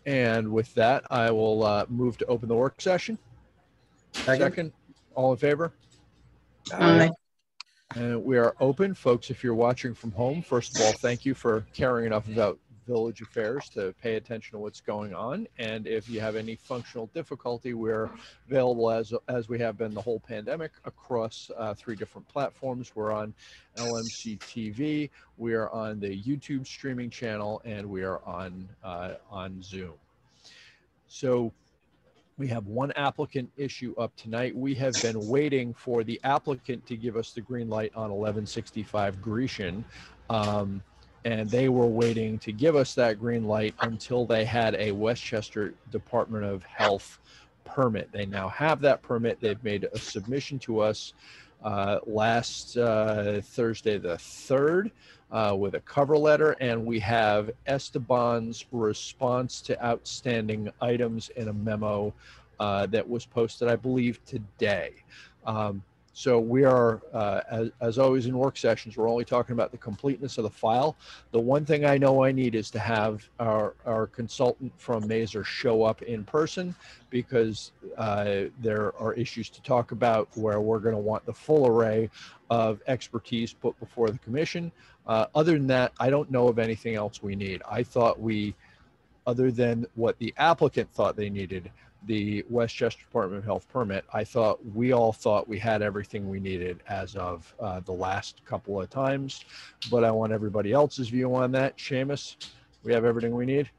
And with that, I will move to open the work session. Second, all in favor? Aye. And we are open. Folks, if you're watching from home, first of all, thank you for caring enough about village affairs to pay attention to what's going on. And if you have any functional difficulty, we're available as we have been the whole pandemic across 3 different platforms. We're on LMC TV, we are on the YouTube streaming channel, and we are on Zoom. So we have one applicant issue up tonight. We have been waiting for the applicant to give us the green light on 1165 Grecian. And they were waiting to give us that green light until they had a Westchester Department of Health permit. They now have that permit. They've made a submission to us last Thursday the 3rd with a cover letter, and we have Esteban's response to outstanding items in a memo that was posted, I believe, today. So we are, as always in work sessions, we're only talking about the completeness of the file. The one thing I know I need is to have our consultant from Maser show up in person, because there are issues to talk about where we're going to want the full array of expertise put before the commission. Other than that, I don't know of anything else we need. I thought other than what the applicant thought they needed, the Westchester Department of Health permit, we all thought we had everything we needed as of the last couple of times, but I want everybody else's view on that. Seamus, we have everything we need?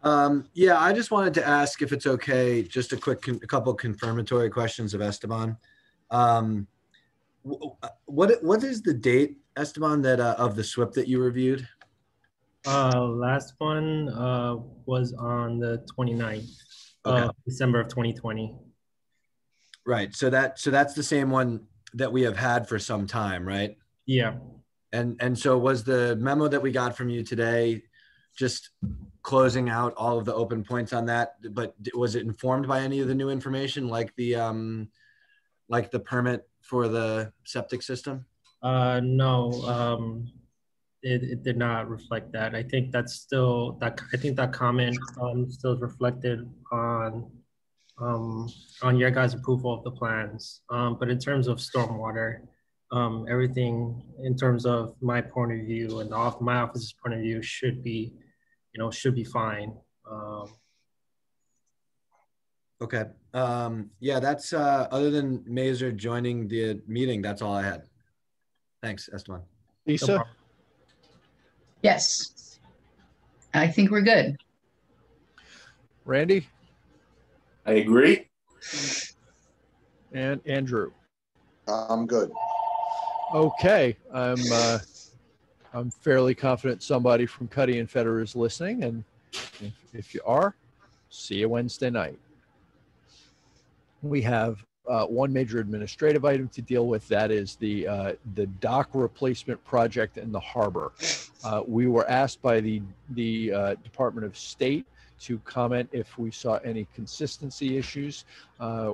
Yeah, I just wanted to ask if it's okay, just a couple confirmatory questions of Esteban. What is the date, Esteban, that of the SWIP that you reviewed? Last one was on the 29th. Okay. December of 2020. Right. So that's the same one that we have had for some time, right? Yeah. And so was the memo that we got from you today just closing out all of the open points on that? But was it informed by any of the new information, like the permit for the septic system? No. It did not reflect that. I think that's still that comment still is reflected on your guys' approval of the plans. But in terms of stormwater, everything in terms of my point of view and my office's point of view should be fine. Okay. Yeah, that's other than Maser joining the meeting, that's all I had. Thanks, Esteban. Lisa? No Yes, I think we're good. Randy? I agree. And Andrew? I'm good. Okay, I'm fairly confident somebody from Cuddy and Federer is listening, and if you are, see you Wednesday night. We have one major administrative item to deal with. That is the dock replacement project in the harbor. We were asked by the Department of State to comment if we saw any consistency issues.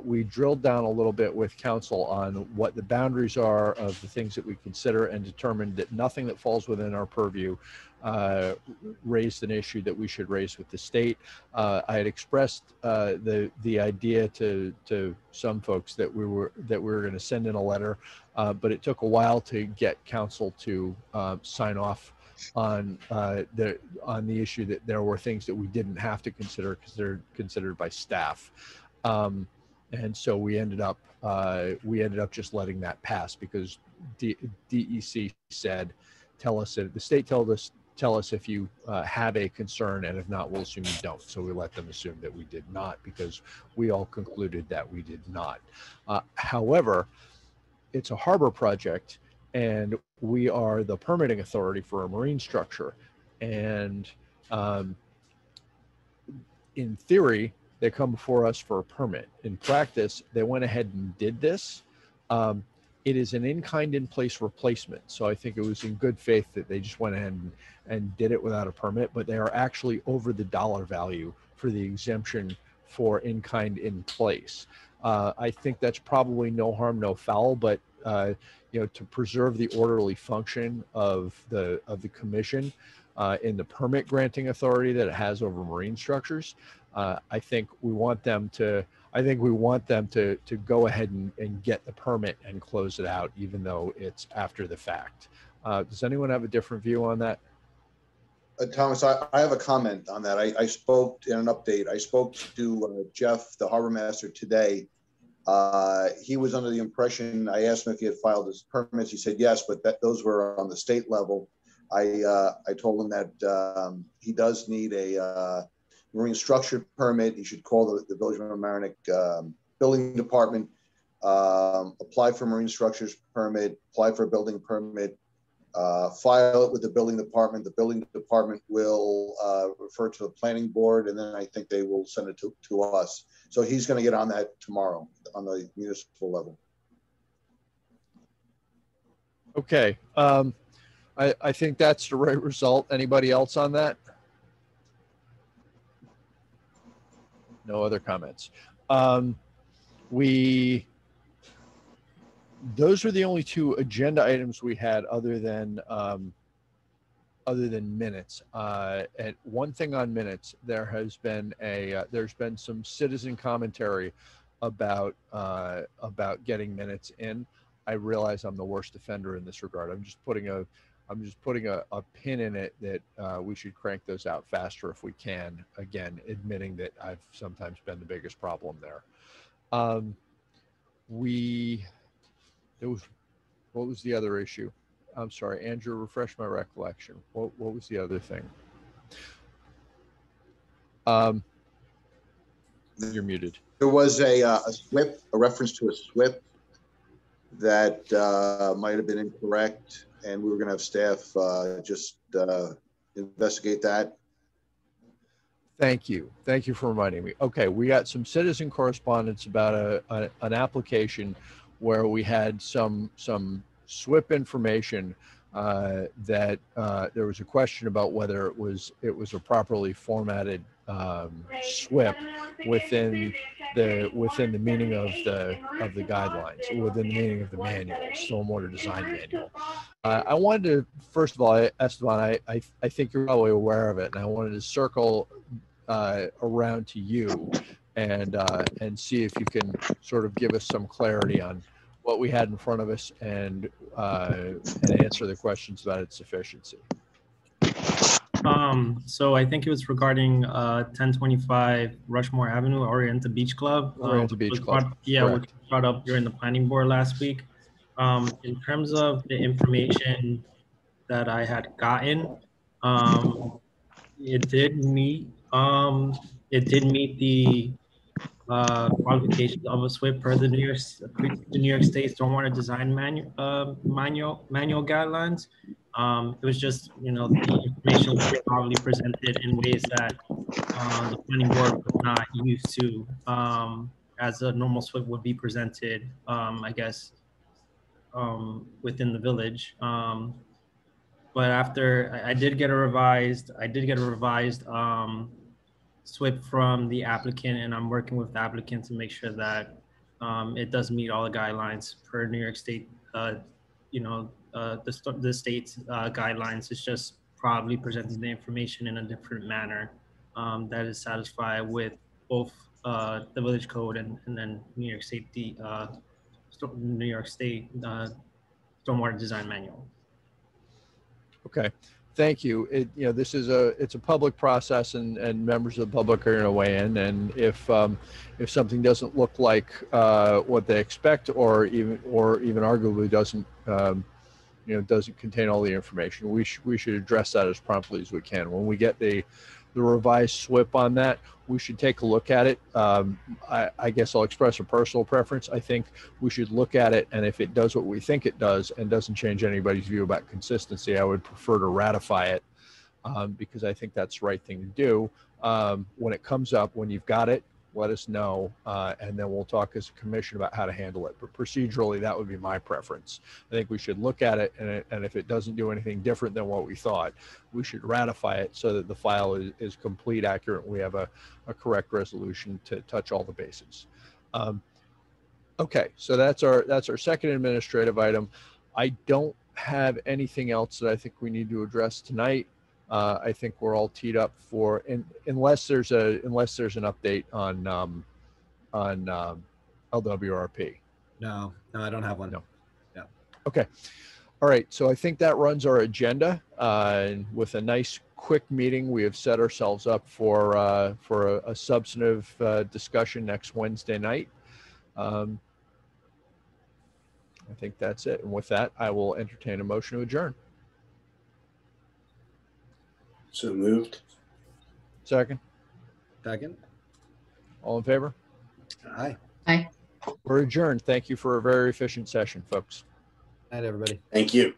We drilled down a little bit with council on what the boundaries are of the things that we consider, and determined that nothing that falls within our purview raised an issue that we should raise with the state. I had expressed the idea to some folks that we were going to send in a letter, but it took a while to get council to sign off on the issue that there were things that we didn't have to consider because they're considered by staff, and so we ended up just letting that pass, because DEC said, tell us if you have a concern, and if not, we'll assume you don't. So we let them assume that we did not, because we all concluded that we did not. However, it's a harbor project, and we are the permitting authority for a marine structure. And in theory, they come before us for a permit. In practice, they went ahead and did this. It is an in-kind, in-place replacement. So I think it was in good faith that they just went ahead and did it without a permit, but they are actually over the dollar value for the exemption for in-kind, in-place. I think that's probably no harm, no foul, but to preserve the orderly function of the commission, in the permit granting authority that it has over marine structures. I think we want them to go ahead and get the permit and close it out, even though it's after the fact. Does anyone have a different view on that? Thomas, I have a comment on that. I spoke in an update. I spoke to Jeff, the harbor master, today. He was under the impression, I asked him if he had filed his permits. He said yes, but those were on the state level. I told him that he does need a marine structure permit. He should call the Village of Mamaroneck building department, apply for marine structures permit, apply for a building permit, file it with the building department. The building department will refer to the planning board, and then I think they will send it to us. So he's going to get on that tomorrow on the municipal level. Okay. I think that's the right result. Anybody else on that? No other comments. Those were the only two agenda items we had other than minutes. And one thing on minutes, there's been some citizen commentary about getting minutes in. I realize I'm the worst offender in this regard. I'm just putting a pin in it that we should crank those out faster if we can. Again, admitting that I've sometimes been the biggest problem there. What was the other issue? I'm sorry, Andrew, refresh my recollection. What was the other thing? You're muted. There was a SWIP, a reference to a SWIP that might have been incorrect, and we were going to have staff just investigate that. Thank you. Thank you for reminding me. Okay, we got some citizen correspondence about an application where we had some SWIP information that there was a question about whether it was a properly formatted SWIP within the meaning of the guidelines, within the meaning of the manual, stormwater design manual. I wanted to, first of all, Esteban, I think you're probably aware of it, and I wanted to circle around to you and see if you can sort of give us some clarity on what we had in front of us and answer the questions about its sufficiency. So I think it was regarding 1025 Rushmore Avenue, Oriental Beach Club. Oriental Beach Club. Yeah, which was brought up during the planning board last week. In terms of the information that I had gotten, it did meet the qualifications of a SWIP per the New York State Stormwater Design Manual guidelines. It was just, the information was probably presented in ways that the planning board was not used to, as a normal SWIP would be presented, I guess, within the village. But after I did get a revised SWIP from the applicant, and I'm working with the applicant to make sure that it does meet all the guidelines per New York State, the state's guidelines. It's just probably presenting the information in a different manner that is satisfied with both the village code and then New York State Stormwater Design Manual. Okay. Thank you. It's a public process, and members of the public are going to weigh in. And if something doesn't look like what they expect, or even arguably doesn't contain all the information, we should address that as promptly as we can. When we get the revised SWIP on that, we should take a look at it. I guess I'll express a personal preference. I think we should look at it, and if it does what we think it does and doesn't change anybody's view about consistency, I would prefer to ratify it, because I think that's the right thing to do. When it comes up, when you've got it, let us know, and then we'll talk as a commission about how to handle it. But procedurally, that would be my preference. I think we should look at it, and if it doesn't do anything different than what we thought, we should ratify it so that the file is complete, accurate. We have a correct resolution to touch all the bases. Okay, so that's our second administrative item. I don't have anything else that I think we need to address tonight. I think we're all teed up for, unless there's an update on LWRP. No, I don't have one. No. Okay. All right. So I think that runs our agenda. And with a nice quick meeting, we have set ourselves up for a substantive discussion next Wednesday night. I think that's it. And with that, I will entertain a motion to adjourn. So moved. Second. Second. All in favor? Aye. We're adjourned. Thank you for a very efficient session, folks. Night, everybody. Thank you.